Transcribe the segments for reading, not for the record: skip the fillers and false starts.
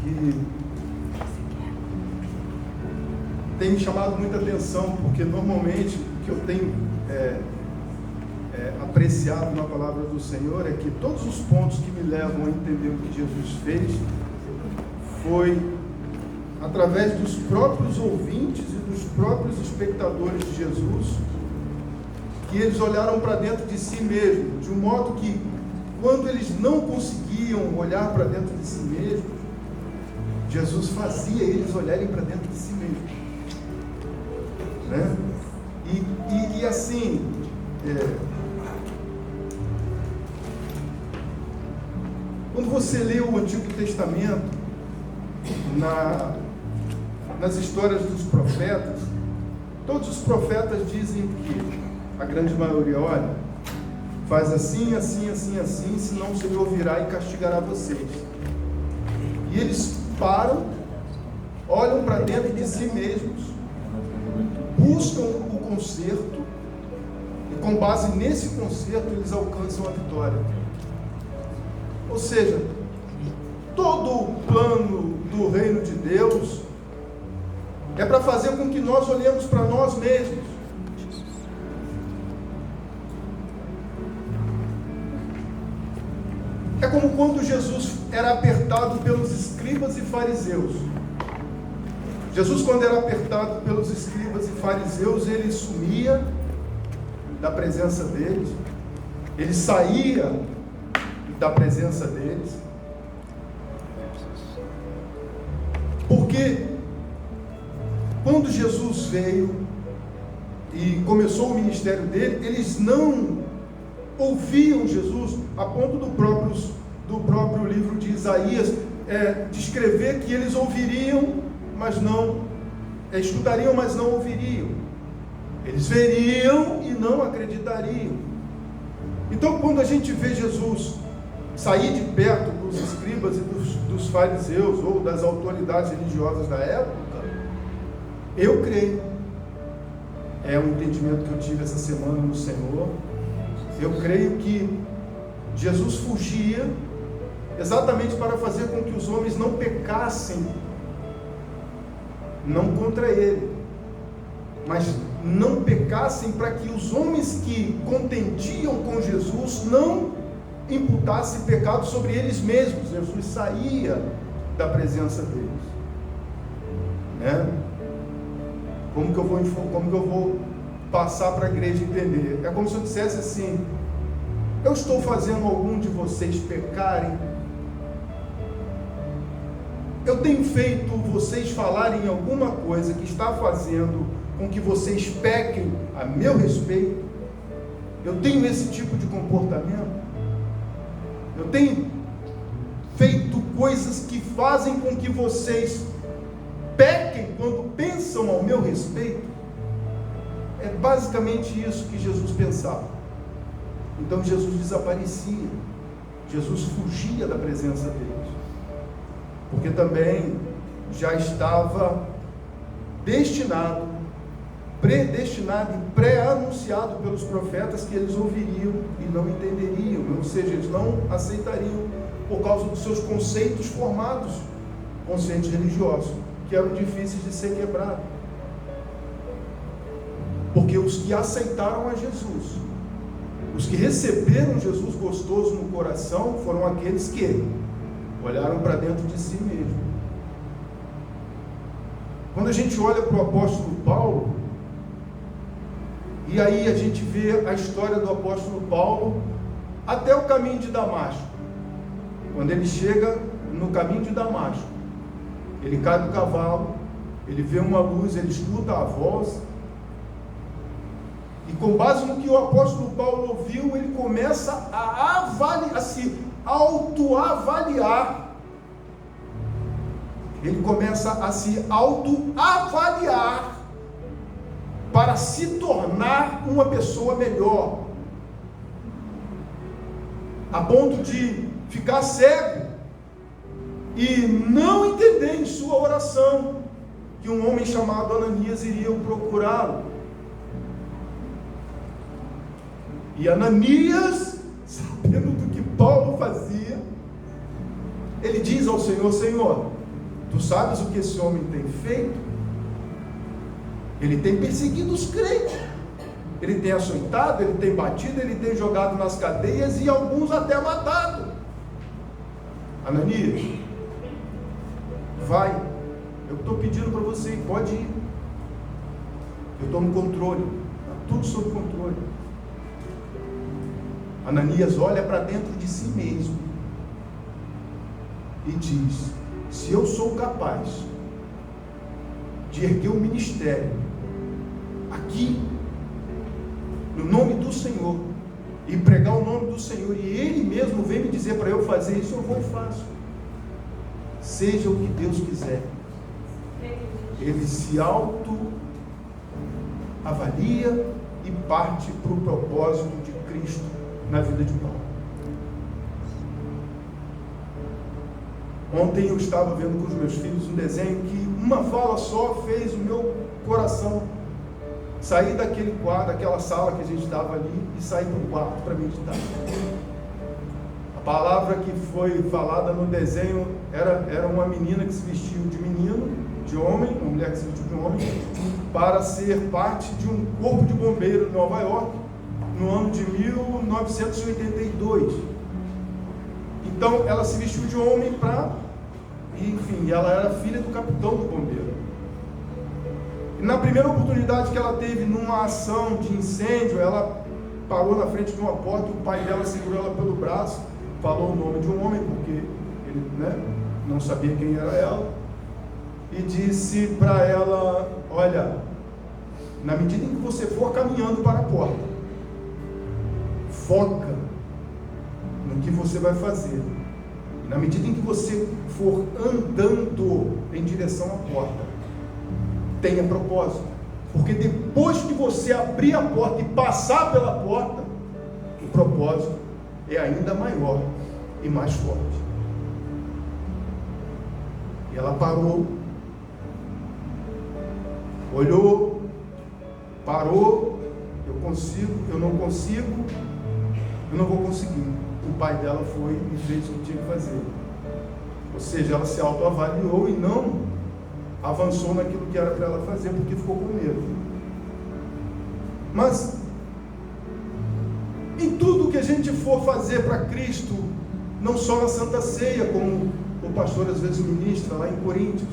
que tem me chamado muita atenção, porque normalmente o que eu tenho apreciado na palavra do Senhor é que todos os pontos que me levam a entender o que Jesus fez foi através dos próprios ouvintes e dos próprios espectadores de Jesus, que eles olharam para dentro de si mesmos, de um modo que, quando eles não conseguiam olhar para dentro de si mesmos, Jesus fazia eles olharem para dentro de si mesmos, né? E assim, quando você lê o Antigo Testamento, nas histórias dos profetas, todos os profetas dizem que, a grande maioria, olha, faz assim, assim, assim, assim, senão o Senhor virá e castigará vocês. E eles param, olham para dentro de si mesmos, buscam o conserto, e com base nesse conserto eles alcançam a vitória. Ou seja, todo o plano do reino de Deus é para fazer com que nós olhemos para nós mesmos. É como quando Jesus era apertado pelos escribas e fariseus. Jesus, quando era apertado pelos escribas e fariseus, ele sumia da presença deles, ele saía da presença deles, porque quando Jesus veio e começou o ministério dele, eles não ouviam Jesus, a ponto do próprio livro de Isaías descrever que eles ouviriam, mas não estudariam, mas não ouviriam. Eles veriam e não acreditariam. Então, quando a gente vê Jesus sair de perto dos escribas e dos fariseus ou das autoridades religiosas da época, eu creio, é um entendimento que eu tive essa semana no Senhor, eu creio que Jesus fugia exatamente para fazer com que os homens não pecassem, não contra ele, mas não pecassem para que os homens que contendiam com Jesus não imputassem pecado sobre eles mesmos. Jesus saía da presença deles, né? Como que eu vou passar para a igreja entender? É como se eu dissesse assim: eu estou fazendo algum de vocês pecarem? Eu tenho feito vocês falarem alguma coisa que está fazendo com que vocês pequem a meu respeito? Eu tenho esse tipo de comportamento? Eu tenho feito coisas que fazem com que vocês pequem quando pensam ao meu respeito? É basicamente isso que Jesus pensava. Então Jesus desaparecia, Jesus fugia da presença deles, porque também já estava predestinado e pré-anunciado pelos profetas que eles ouviriam e não entenderiam, ou seja, eles não aceitariam por causa dos seus conceitos formados, conceitos religiosos, que eram difíceis de ser quebrados. Porque os que aceitaram a Jesus, os que receberam Jesus gostoso no coração, foram aqueles que olharam para dentro de si mesmo. Quando a gente olha para o apóstolo Paulo, e aí a gente vê a história do apóstolo Paulo até o caminho de Damasco. Quando ele chega no caminho de Damasco, ele cai do cavalo, ele vê uma luz, ele escuta a voz, e com base no que o apóstolo Paulo ouviu, ele começa a se autoavaliar. Ele começa a se autoavaliar para se tornar uma pessoa melhor, a ponto de ficar cego e não entender em sua oração que um homem chamado Ananias iria procurá-lo. E Ananias, sabendo do que Paulo fazia, ele diz ao Senhor: Senhor, Tu sabes o que esse homem tem feito? Ele tem perseguido os crentes. Ele tem açoitado, ele tem batido, ele tem jogado nas cadeias e alguns até matado. Ananias, vai. Eu estou pedindo para você, pode ir. Eu estou no controle. Está tudo sob controle. Ananias olha para dentro de si mesmo e diz: se eu sou capaz de erguer um ministério aqui, no nome do Senhor, e pregar o nome do Senhor, e Ele mesmo vem me dizer para eu fazer isso, eu vou e faço. Seja o que Deus quiser. Ele se auto-avalia e parte para o propósito de Cristo na vida de Paulo. Ontem eu estava vendo com os meus filhos um desenho que uma fala só fez o meu coração sair daquele quarto, daquela sala que a gente estava ali e sair para o quarto para meditar. A palavra que foi falada no desenho era uma menina que se vestiu de menino, de homem, uma mulher que se vestiu de homem, para ser parte de um corpo de bombeiro em Nova York, no ano de 1982. Então ela se vestiu de homem enfim, ela era filha do capitão do bombeiro. E na primeira oportunidade que ela teve numa ação de incêndio, ela parou na frente de uma porta, o pai dela segurou ela pelo braço, falou o nome de um homem, porque ele não sabia quem era ela, e disse para ela: olha, na medida em que você for caminhando para a porta, foca no que você vai fazer. E na medida em que você for andando em direção à porta, tenha propósito. Porque depois que você abrir a porta e passar pela porta, o propósito é ainda maior e mais forte. E ela parou, olhou, parou. Eu não consigo, eu não vou conseguir. O pai dela foi e fez o que tinha que fazer. Ou seja, ela se autoavaliou e não avançou naquilo que era para ela fazer, porque ficou com medo. Mas em tudo que a gente for fazer para Cristo, não só na Santa Ceia, como o pastor às vezes ministra lá em Coríntios,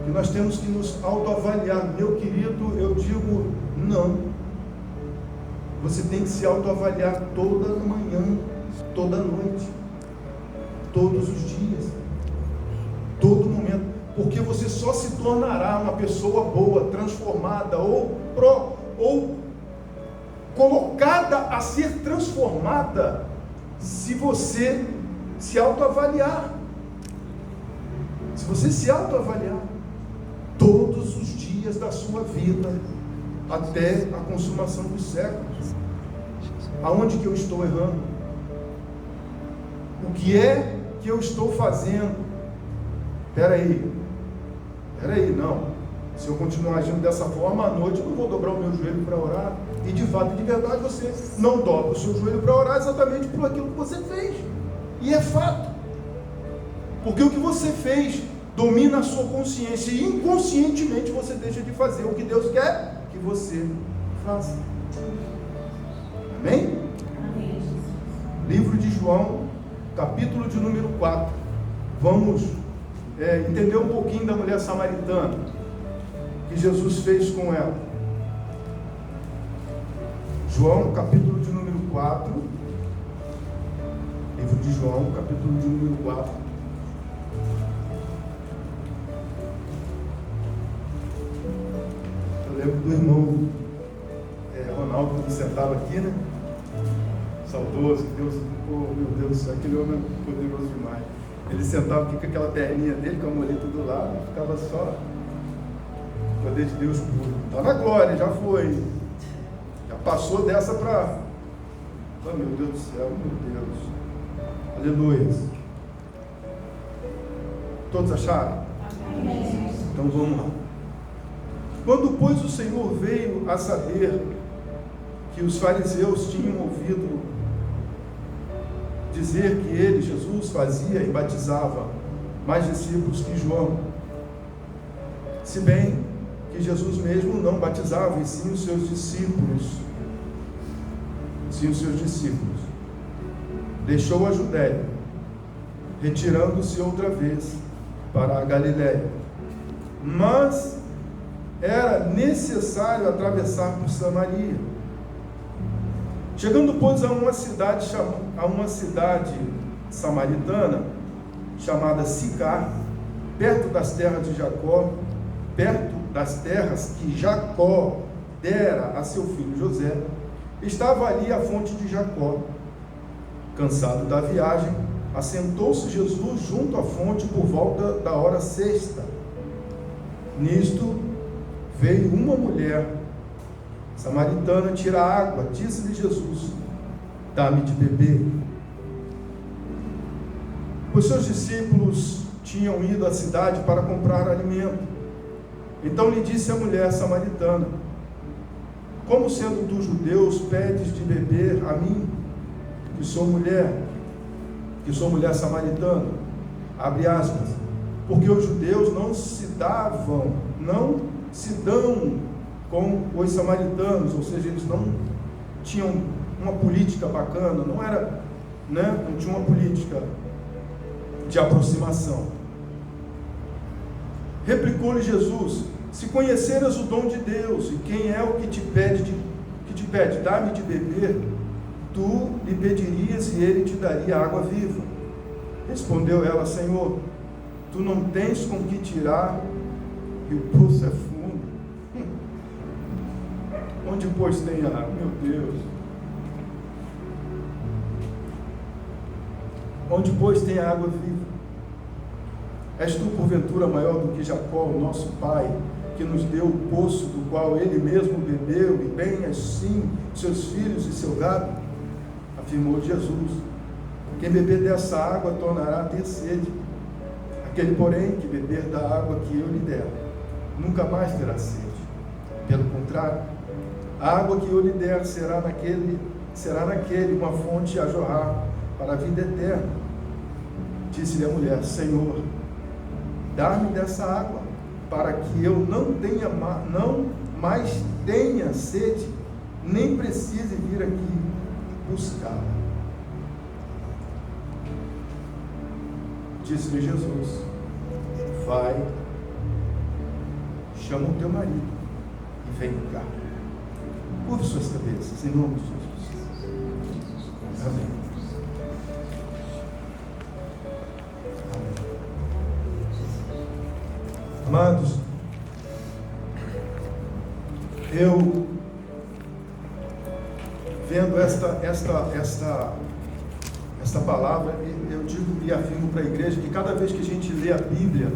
que nós temos que nos autoavaliar. Meu querido, eu digo não. Você tem que se autoavaliar toda manhã, toda noite, todos os dias, todo momento, porque você só se tornará uma pessoa boa, transformada ou colocada a ser transformada se você se autoavaliar. Se você se autoavaliar todos os dias da sua vida, até a consumação dos séculos. Aonde que eu estou errando? O que é que eu estou fazendo? Espera aí, não. Se eu continuar agindo dessa forma, à noite eu não vou dobrar o meu joelho para orar. E de fato, de verdade, você não dobra o seu joelho para orar exatamente por aquilo que você fez. E é fato. Porque o que você fez domina a sua consciência e inconscientemente você deixa de fazer o que Deus quer que você faça. Amém? Amém. Livro de João, capítulo de número 4. Vamos entender um pouquinho da mulher samaritana, que Jesus fez com ela. João, capítulo de número 4. Livro de João, capítulo de número 4. Eu lembro do irmão Ronaldo, quando sentava aqui, né? Saudoso, Deus, meu Deus do céu, aquele homem é poderoso demais. Ele sentava aqui com aquela perninha dele, com a muleta do lado, e ficava só o poder de Deus puro. Está na glória, já foi. Já passou dessa para... Oh, meu Deus do céu, meu Deus. Aleluia. Todos acharam? Amém. Então vamos lá. Quando, pois, o Senhor veio a saber que os fariseus tinham ouvido dizer que ele, Jesus, fazia e batizava mais discípulos que João. Se bem que Jesus mesmo não batizava, e sim os seus discípulos. Deixou a Judéia, retirando-se outra vez para a Galiléia. Mas era necessário atravessar por Samaria. Chegando, pois, a uma cidade samaritana, chamada Sicar, perto das terras de Jacó, perto das terras que Jacó dera a seu filho José, estava ali a fonte de Jacó. Cansado da viagem, assentou-se Jesus junto à fonte por volta da hora sexta. Nisto veio uma mulher samaritana tirar água. Disse-lhe Jesus: dá-me de beber. Os seus discípulos tinham ido à cidade para comprar alimento. Então lhe disse a mulher samaritana: como sendo tu judeus, pedes de beber a mim, que sou mulher samaritana? Abre aspas. Porque os judeus não se dão com os samaritanos, ou seja, eles não tinham uma política bacana, não tinha uma política de aproximação. Replicou-lhe Jesus: se conheceras o dom de Deus, e quem é o que te pede, dá-me de beber, tu lhe pedirias e ele te daria água viva. Respondeu ela: Senhor, tu não tens com que tirar, e o poço é fundo. Onde, pois, tem água? Meu Deus! Onde, pois, tem água viva? És tu, porventura, maior do que Jacó, o nosso pai, que nos deu o poço do qual ele mesmo bebeu, e bem assim seus filhos e seu gado? Afirmou Jesus: quem beber dessa água tornará a ter sede. Aquele, porém, que beber da água que eu lhe der, nunca mais terá sede. Pelo contrário, a água que eu lhe der será naquele uma fonte a jorrar para a vida eterna. Disse-lhe a mulher: Senhor, dá-me dessa água, para que eu não mais tenha sede, nem precise vir aqui buscá-la. Disse-lhe Jesus: vai, chama o teu marido e vem cá. Curve suas cabeças, em nome de Jesus. Amém. Amém. Amados, eu vendo esta palavra, eu digo e afirmo para a igreja que cada vez que a gente lê a Bíblia,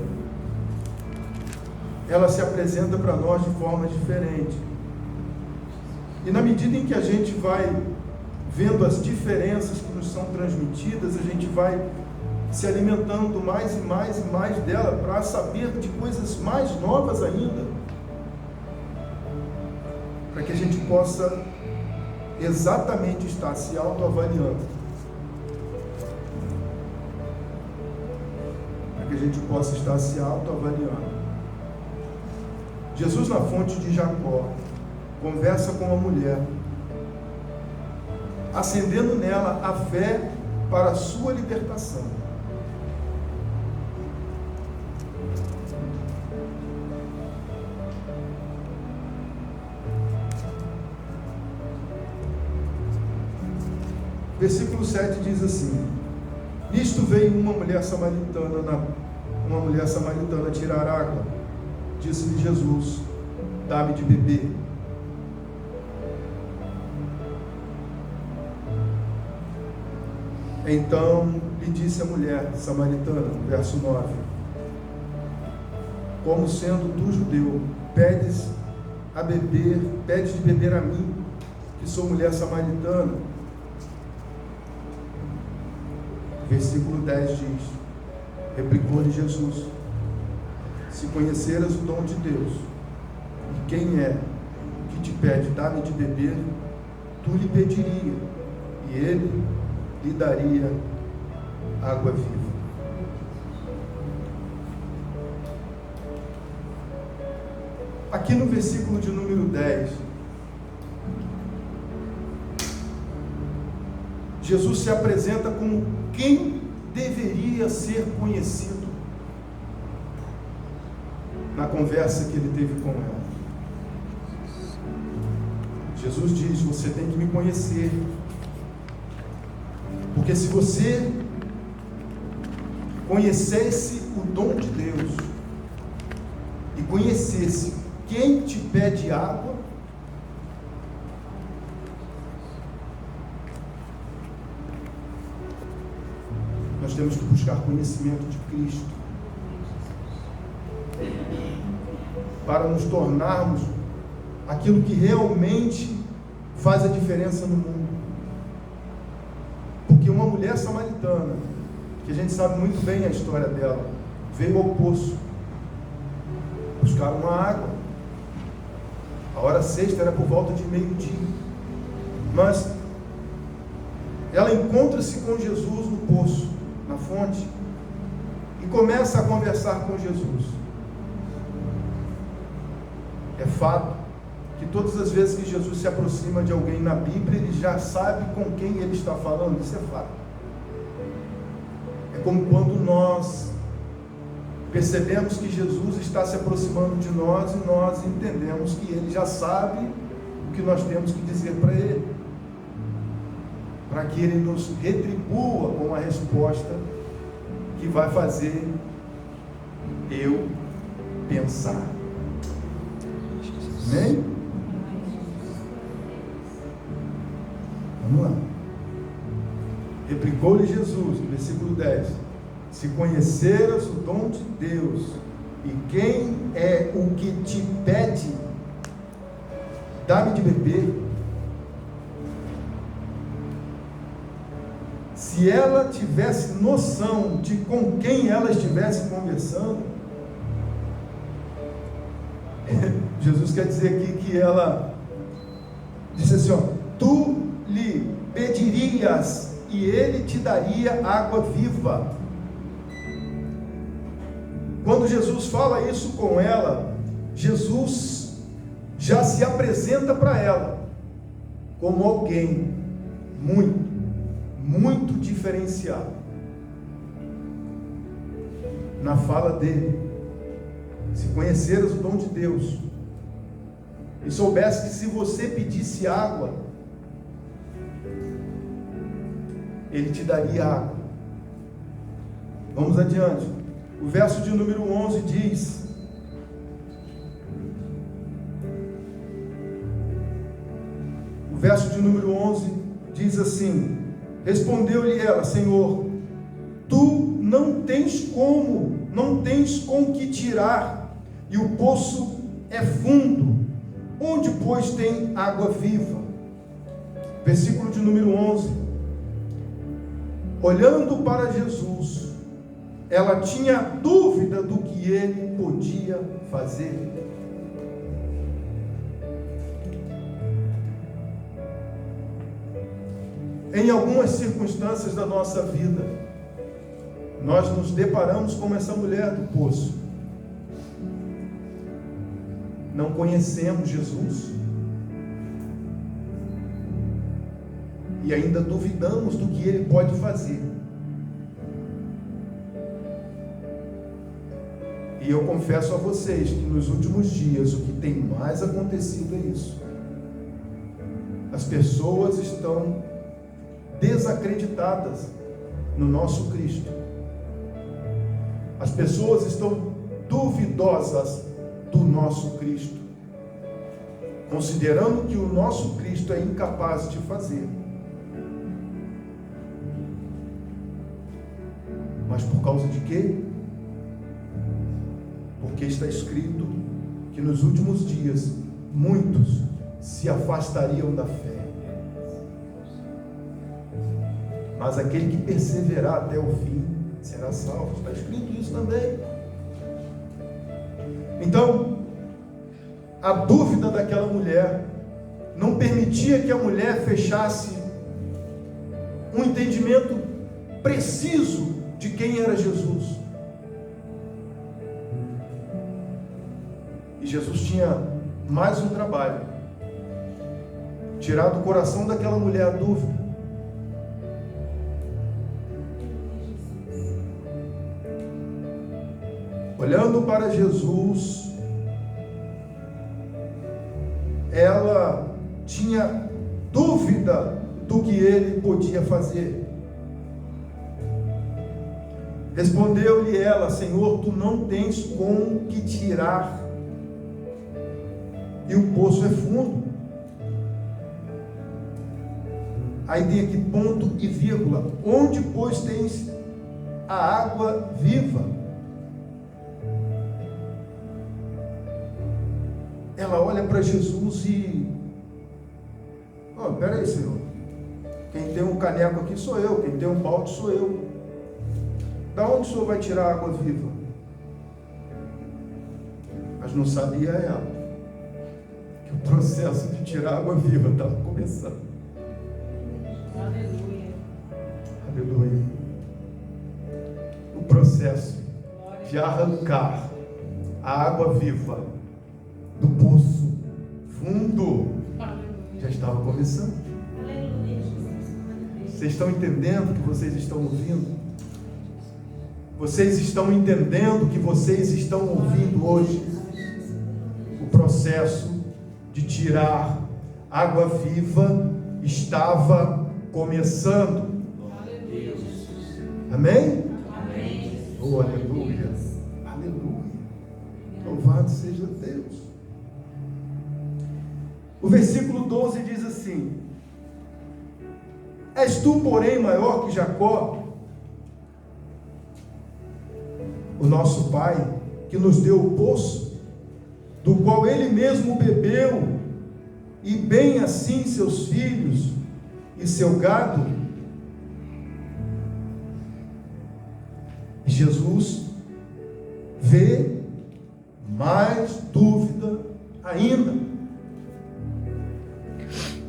ela se apresenta para nós de forma diferente. E na medida em que a gente vai vendo as diferenças que nos são transmitidas, a gente vai se alimentando mais e mais e mais dela para saber de coisas mais novas ainda, para que a gente possa exatamente estar se autoavaliando, para que a gente possa estar se autoavaliando. Jesus, na fonte de Jacó, conversa com a mulher, acendendo nela a fé para a sua libertação. Versículo 7 diz assim: nisto veio uma mulher samaritana tirar água. Disse-lhe Jesus: dá-me de beber. Então lhe disse a mulher samaritana, verso 9: como sendo tu judeu, pedes de beber a mim, que sou mulher samaritana? Versículo 10 diz: replicou-lhe Jesus: se conheceras o dom de Deus, e quem é que te pede, dá-me de beber, tu lhe pediria, e ele lhe daria água viva. Aqui no versículo de número 10, Jesus se apresenta como quem deveria ser conhecido na conversa que ele teve com ela. Jesus diz: você tem que me conhecer, porque se você conhecesse o dom de Deus e conhecesse quem te pede água, nós temos que buscar conhecimento de Cristo para nos tornarmos aquilo que realmente faz a diferença no mundo. Porque uma mulher samaritana, que a gente sabe muito bem a história dela, veio ao poço buscar uma água. A hora sexta era por volta de meio-dia, mas ela encontra-se com Jesus no poço, na fonte, e começa a conversar com Jesus. É fato que todas as vezes que Jesus se aproxima de alguém na Bíblia, ele já sabe com quem ele está falando. Isso é fato. É como quando nós percebemos que Jesus está se aproximando de nós e nós entendemos que ele já sabe o que nós temos que dizer para ele, para que ele nos retribua com a resposta que vai fazer eu pensar. Amém? Vamos lá. Replicou-lhe Jesus, no versículo 10: se conheceras o dom de Deus e quem é o que te pede, dá-me de beber. Se ela tivesse noção de com quem ela estivesse conversando, Jesus quer dizer aqui que ela disse assim, ó: tu lhe pedirias e ele te daria água viva. Quando Jesus fala isso com ela, Jesus já se apresenta para ela como alguém muito diferenciado na fala dele. Se conheceras o dom de Deus e soubesse que se você pedisse água, ele te daria água. Vamos adiante. O verso de número 11 diz: o verso de número 11 diz assim: respondeu-lhe ela: Senhor, tu não tens com que tirar, e o poço é fundo, onde pois tem água viva? Versículo de número 11. Olhando para Jesus, ela tinha dúvida do que ele podia fazer. Em algumas circunstâncias da nossa vida, nós nos deparamos com essa mulher do poço. Não conhecemos Jesus e ainda duvidamos do que ele pode fazer. E eu confesso a vocês que nos últimos dias o que tem mais acontecido é isso. As pessoas estão desacreditadas no nosso Cristo. As pessoas estão duvidosas do nosso Cristo, considerando que o nosso Cristo é incapaz de fazer. Mas por causa de quê? Porque está escrito que nos últimos dias muitos se afastariam da fé, mas aquele que perseverar até o fim será salvo. Está escrito isso também. Então, a dúvida daquela mulher não permitia que a mulher fechasse um entendimento preciso de quem era Jesus. E E Jesus tinha mais um trabalho: tirar do coração daquela mulher a dúvida. Olhando para Jesus, ela tinha dúvida do que ele podia fazer. Respondeu-lhe ela: Senhor, tu não tens com que tirar, e o poço é fundo. Aí tem aqui ponto e vírgula: onde, pois, tens a água viva? Ela olha para Jesus e... Peraí, Senhor, quem tem um caneco aqui sou eu, quem tem um balde sou eu. Da onde o Senhor vai tirar a água viva? Mas não sabia ela que o processo de tirar a água viva estava começando. Aleluia. Aleluia. O processo de arrancar a água viva do poço fundo já estava começando. Aleluia. Vocês estão entendendo o que vocês estão ouvindo? Vocês estão entendendo o que vocês estão ouvindo hoje? O processo de tirar água viva estava começando. Amém? Amém. Oh, aleluia. Aleluia. Louvado seja Deus. O versículo 12 diz assim: És tu, porém, maior que Jacó, o nosso pai, que nos deu o poço, do qual ele mesmo bebeu, e bem assim seus filhos e seu gado. Jesus vê mais dúvida ainda.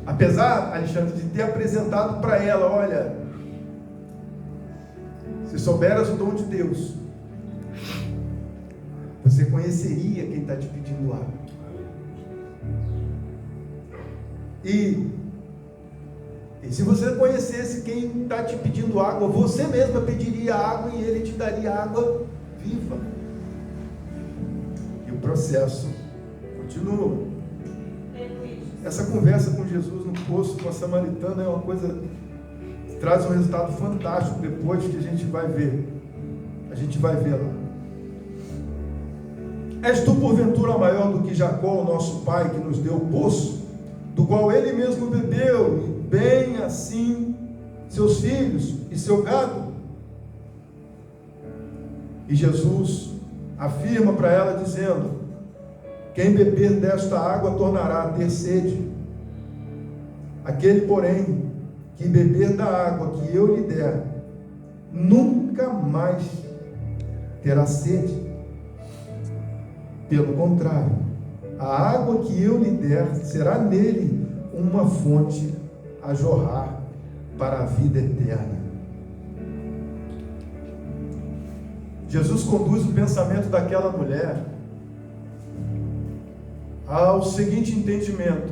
Apesar, Alexandre, de ter apresentado para ela: olha, se souberas o dom de Deus, você conheceria quem está te pedindo água. E se você conhecesse quem está te pedindo água, você mesma pediria água e ele te daria água viva. E o processo continua. Essa conversa com Jesus no poço, com a samaritana, é uma coisa que traz um resultado fantástico depois, que a gente vai ver. A gente vai ver lá. És tu porventura maior do que Jacó, o nosso pai, que nos deu o poço, do qual ele mesmo bebeu, e bem assim seus filhos e seu gado? E Jesus afirma para ela dizendo: quem beber desta água tornará a ter sede. Aquele, porém, que beber da água que eu lhe der, nunca mais terá sede. Pelo contrário, a água que eu lhe der será nele uma fonte a jorrar para a vida eterna. Jesus conduz o pensamento daquela mulher ao seguinte entendimento: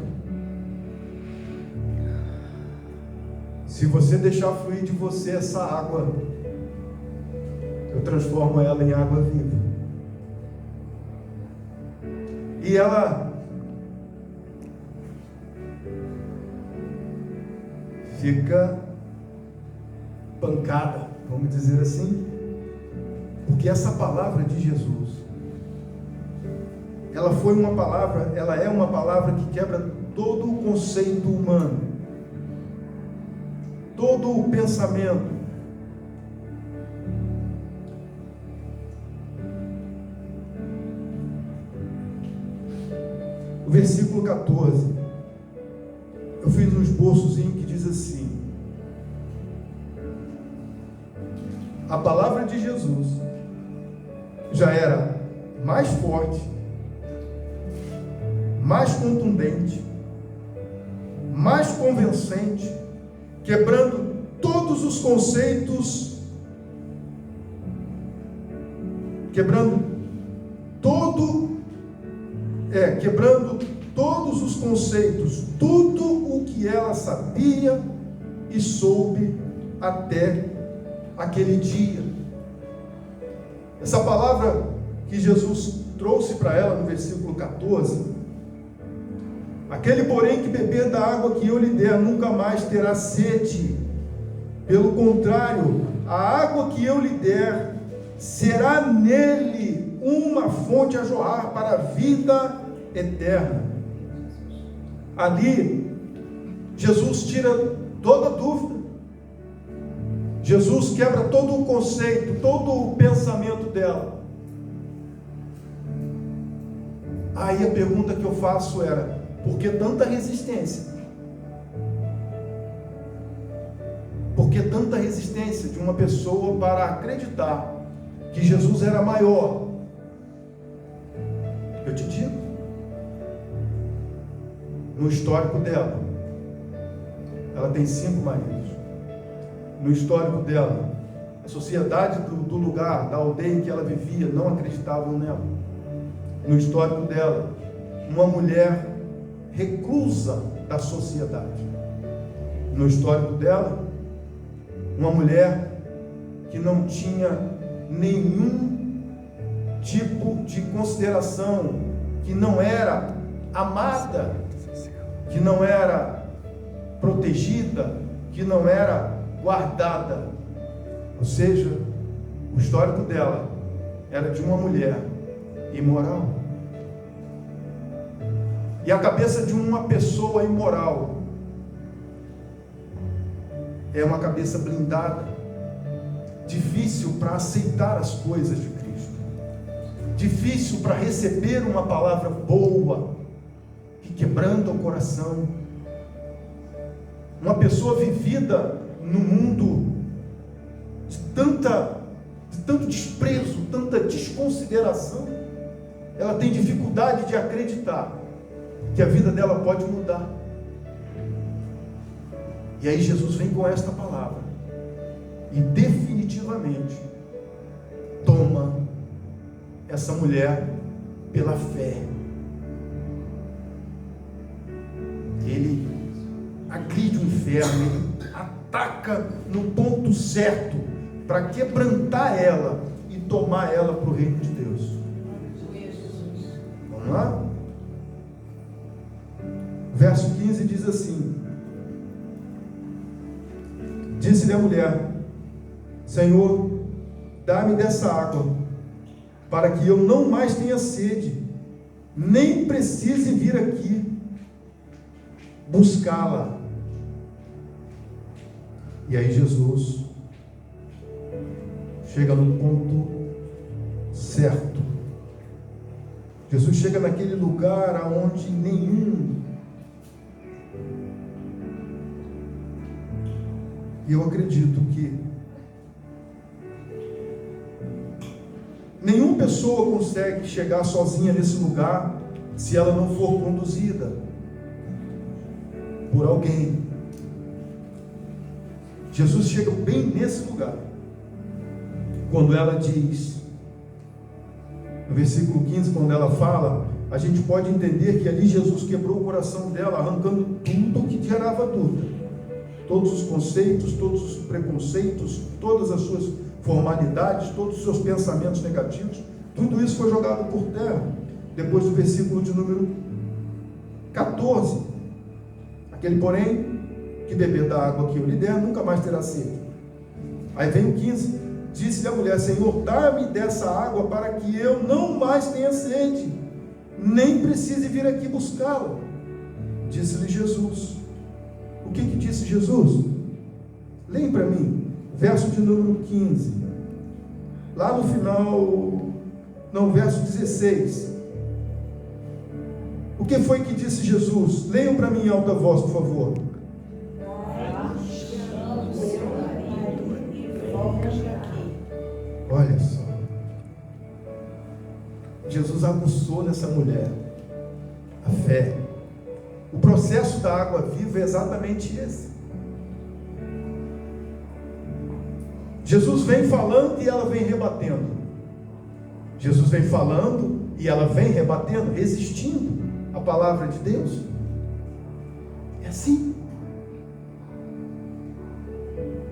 se você deixar fluir de você essa água, eu transformo ela em água viva. E ela fica pancada, vamos dizer assim, porque essa palavra de Jesus, ela é uma palavra que quebra todo o conceito humano, todo o pensamento. O versículo 14, eu fiz um esboçozinho que diz assim: a palavra de Jesus já era mais forte, mais contundente, mais convincente, quebrando todos os conceitos, quebrando todo quebrando todos os conceitos, tudo o que ela sabia e soube até aquele dia. Essa palavra que Jesus trouxe para ela no versículo 14: aquele, porém, que beber da água que eu lhe der, nunca mais terá sede. Pelo contrário, a água que eu lhe der será nele uma fonte a jorrar para a vida eterna. Ali, Jesus tira toda dúvida. Jesus quebra todo o conceito, todo o pensamento dela. Aí a pergunta que eu faço era: por que tanta resistência? Por que tanta resistência de uma pessoa para acreditar que Jesus era maior? Eu te digo, no histórico dela, ela tem 5 maridos. No histórico dela, a sociedade do lugar, da aldeia em que ela vivia, não acreditavam nela. No histórico dela, uma mulher reclusa da sociedade. No histórico dela, uma mulher que não tinha nenhum tipo de consideração, que não era amada, que não era protegida, que não era guardada. Ou seja, o histórico dela era de uma mulher imoral. E a cabeça de uma pessoa imoral é uma cabeça blindada, difícil para aceitar as coisas de Cristo, difícil para receber uma palavra boa, que quebranta o coração. Uma pessoa vivida no mundo de tanto desprezo, tanta desconsideração, ela tem dificuldade de acreditar que a vida dela pode mudar. E aí Jesus vem com esta palavra e definitivamente toma essa mulher pela fé. Ele agride o inferno, ele ataca no ponto certo para quebrantar ela e tomar ela para o reino de Deus. Vamos lá? Verso 15 diz assim: disse-lhe a mulher: Senhor, dá-me dessa água, para que eu não mais tenha sede, nem precise vir aqui buscá-la. E aí Jesus chega no ponto certo. Jesus chega naquele lugar aonde e eu acredito que nenhuma pessoa consegue chegar sozinha nesse lugar se ela não for conduzida por alguém. Jesus chega bem nesse lugar quando ela diz, no versículo 15, quando ela fala, a gente pode entender que ali Jesus quebrou o coração dela, arrancando tudo que gerava dúvida, todos os conceitos, todos os preconceitos, todas as suas formalidades, todos os seus pensamentos negativos, tudo isso foi jogado por terra. Depois do versículo de número 14, aquele, porém, que beber da água que eu lhe der, nunca mais terá sede. Aí vem o 15, disse-lhe a mulher: Senhor, dá-me dessa água para que eu não mais tenha sede, nem precise vir aqui buscá-la. Disse-lhe Jesus. O que disse Jesus? Leia para mim, verso de número 15, lá no final, não, verso 16. O que foi que disse Jesus? Leiam para mim em alta voz, por favor. Olha só, Jesus aguçou nessa mulher a fé. O processo da água viva é exatamente esse. Jesus vem falando e ela vem rebatendo. Jesus vem falando e ela vem rebatendo, resistindo à palavra de Deus. É assim.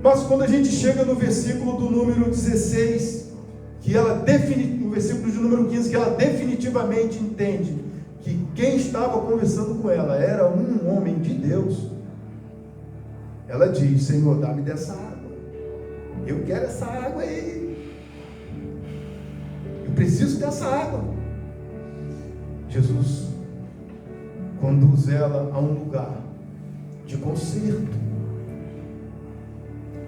Mas quando a gente chega no versículo do número 16, no versículo de número 15, que ela definitivamente entende que quem estava conversando com ela era um homem de Deus, ela diz: Senhor, dá-me dessa água. Eu quero essa água aí. Eu preciso dessa água. Jesus conduz ela a um lugar de conserto.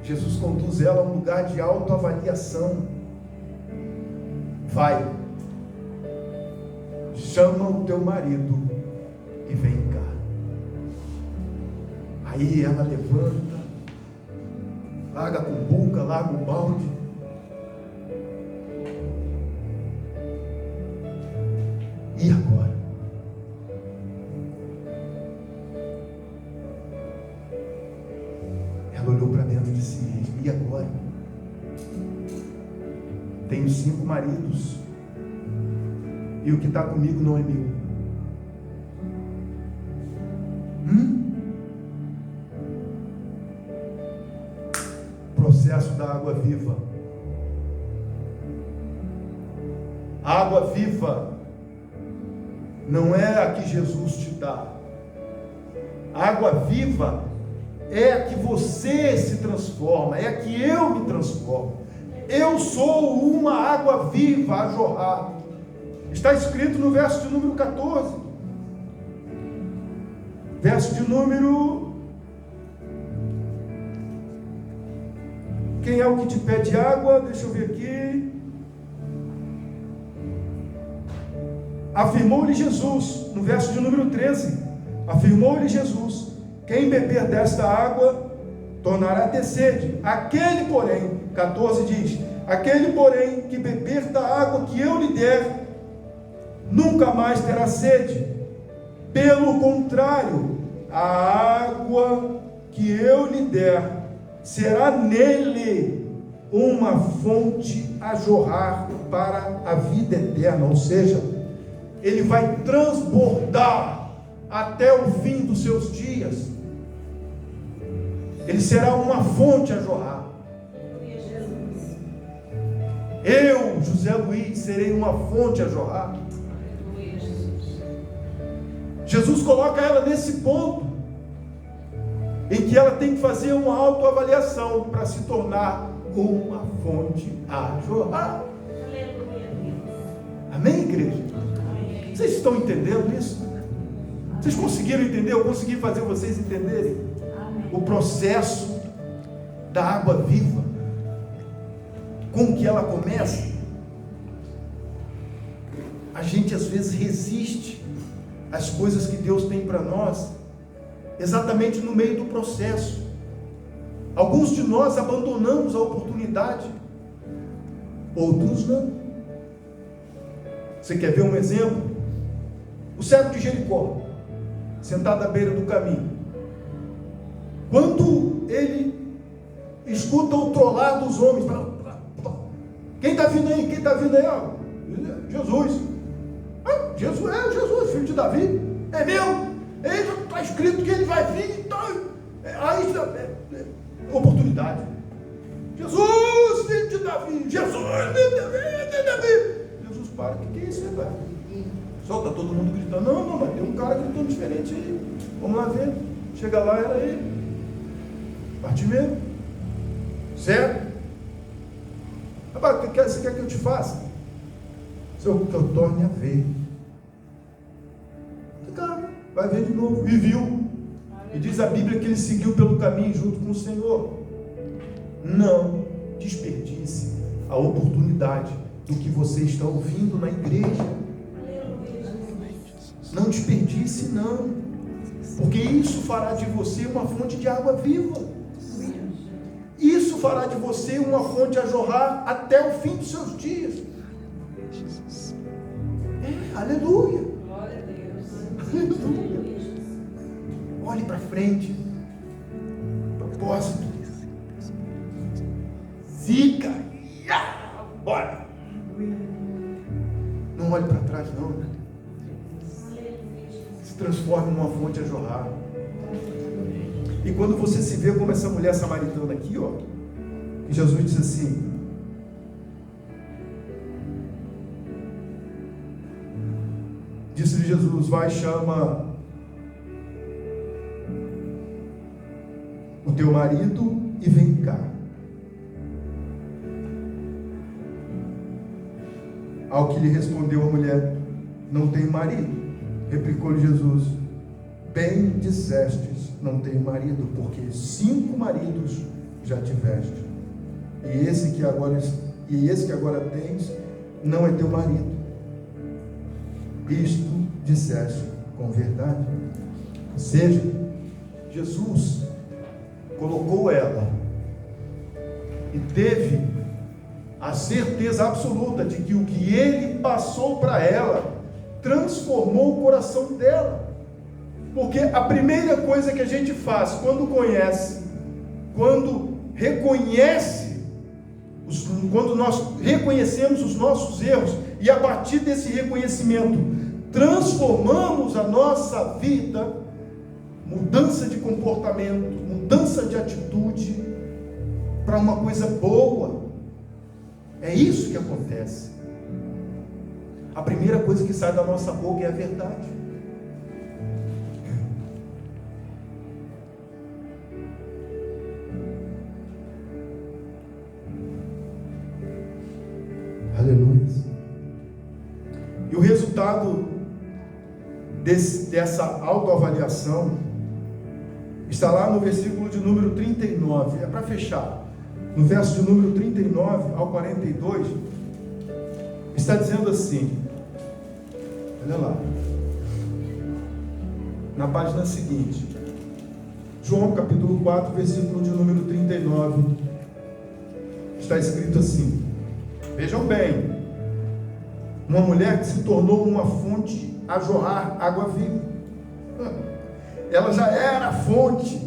Jesus conduz ela a um lugar de autoavaliação. Vai, chama o teu marido e vem cá. Aí ela levanta, larga a cumbuca, larga o balde. E agora? Ela olhou para dentro de si mesma. E agora? Tenho 5 maridos e o que está comigo não é meu. Processo da água viva. A água viva não é a que Jesus te dá. A água viva é a que você se transforma, é a que eu me transformo. Eu sou uma água viva a jorrar. Está escrito no verso de número 14. Verso de número... Quem é o que te pede água? Deixa eu ver aqui. Afirmou-lhe Jesus, no verso de número 13. Afirmou-lhe Jesus: quem beber desta água tornará a ter sede. Aquele, porém, 14 diz: aquele, porém, que beber da água que eu lhe der, nunca mais terá sede. Pelo contrário, a água que eu lhe der será nele uma fonte a jorrar para a vida eterna. Ou seja, ele vai transbordar até o fim dos seus dias. Ele será uma fonte a jorrar. Eu, José Luiz, serei uma fonte a jorrar. Jesus coloca ela nesse ponto em que ela tem que fazer uma autoavaliação para se tornar uma fonte a jorrar. Amém, igreja? Vocês estão entendendo isso? Vocês conseguiram entender? Eu consegui fazer vocês entenderem o processo da água viva, com que ela começa. A gente às vezes resiste às coisas que Deus tem para nós, exatamente no meio do processo. Alguns de nós abandonamos a oportunidade, outros não. Você quer ver um exemplo? O cego de Jericó, sentado à beira do caminho. Quando ele escuta o trollar dos homens, quem está vindo aí? Quem está vindo aí? Jesus. Jesus, filho de Davi. É meu. Está escrito que ele vai vir. Então, aí, oportunidade. Jesus, filho de Davi. Jesus, filho de Davi. Jesus, para. O que é isso, cara? Só está todo mundo gritando. Não, mas tem um cara gritando diferente aí. Vamos lá ver. Chega lá, era ele. Bartimeu. Certo? Rapaz, o que você quer que eu te faça? Que eu torne a ver. Cara, vai ver de novo. E viu. E diz a Bíblia que ele seguiu pelo caminho junto com o Senhor. Não desperdice a oportunidade do que você está ouvindo na igreja. Não desperdice, não. Porque isso fará de você uma fonte de água viva. Isso fará de você uma fonte a jorrar até o fim dos seus dias. Aleluia. Glória a Deus. Aleluia. Olhe para frente. Propósito. Zica. Bora. olhe para trás, não. Se transforme numa fonte a jorrar. E quando você se vê como essa mulher samaritana aqui, ó, que Jesus disse assim: disse-lhe Jesus, vai, chama o teu marido e vem cá. Ao que lhe respondeu a mulher, não tenho marido. Replicou-lhe Jesus, bem dissestes, não tenho marido, porque 5 maridos já tiveste. E esse que agora tens não é teu marido. Isto disseste com verdade. Ou seja, Jesus colocou ela e teve a certeza absoluta de que o que ele passou para ela transformou o coração dela. Porque a primeira coisa que a gente faz quando conhece, quando reconhece, quando nós reconhecemos os nossos erros e a partir desse reconhecimento transformamos a nossa vida, mudança de comportamento, mudança de atitude para uma coisa boa. É isso que acontece. A primeira coisa que sai da nossa boca é a verdade. Aleluia. E o resultado dessa autoavaliação está lá no versículo de número 39. É para fechar. No verso de número 39 ao 42, está dizendo assim, olha lá, na página seguinte, João capítulo 4, versículo de número 39, está escrito assim, vejam bem, uma mulher que se tornou uma fonte a jorrar água viva, ela já era fonte,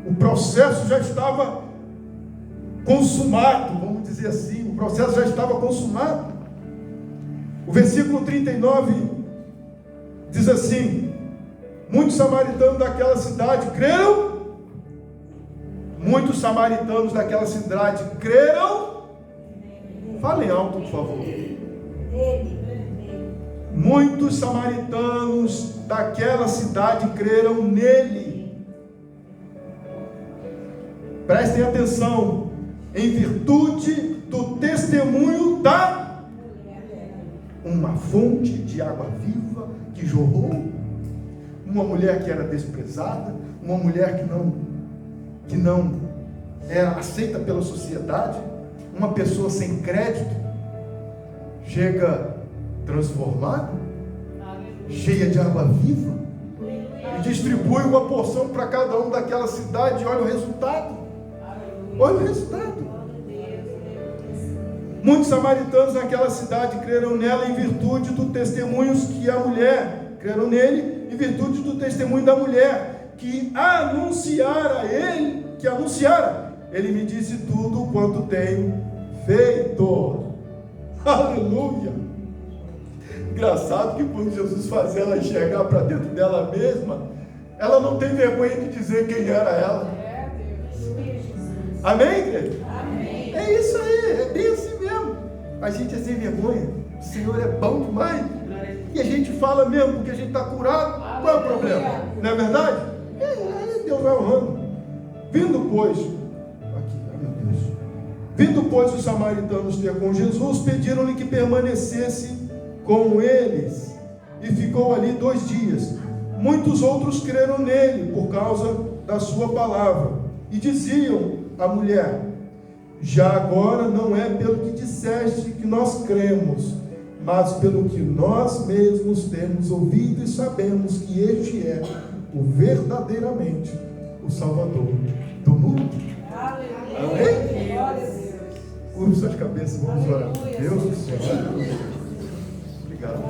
o processo já estava consumado, vamos dizer assim, o processo já estava consumado. O versículo 39 diz assim, muitos samaritanos daquela cidade creram, falem alto, por favor. Muitos samaritanos daquela cidade creram nele. Prestem atenção, em virtude do testemunho da uma fonte de água viva que jorrou, uma mulher que era desprezada, uma mulher que não era aceita pela sociedade, uma pessoa sem crédito, chega transformada, cheia de água viva, e distribui uma porção para cada um daquela cidade. Olha o resultado. Muitos samaritanos naquela cidade creram nela em virtude do testemunho que a mulher, creram nele em virtude do testemunho da mulher, que anunciara ele me disse tudo quanto tenho feito. Aleluia. Engraçado que quando Jesus faz ela enxergar para dentro dela mesma, ela não tem vergonha de dizer quem era ela. Amém, igreja? Amém. É isso aí, é bem assim mesmo. A gente é sem vergonha, o Senhor é bom demais. E a gente fala mesmo porque a gente está curado. Qual é o problema? Não é verdade? Deus vai honrando. Vindo, pois, os samaritanos ter com Jesus, pediram-lhe que permanecesse com eles, e ficou ali 2 dias. Muitos outros creram nele, por causa da sua palavra, e diziam à mulher, já agora não é pelo que disseste que nós cremos, mas pelo que nós mesmos temos ouvido e sabemos que este é o verdadeiramente o Salvador do mundo. Amém? Curva suas cabeças, vamos orar. Deus do céu. Obrigado.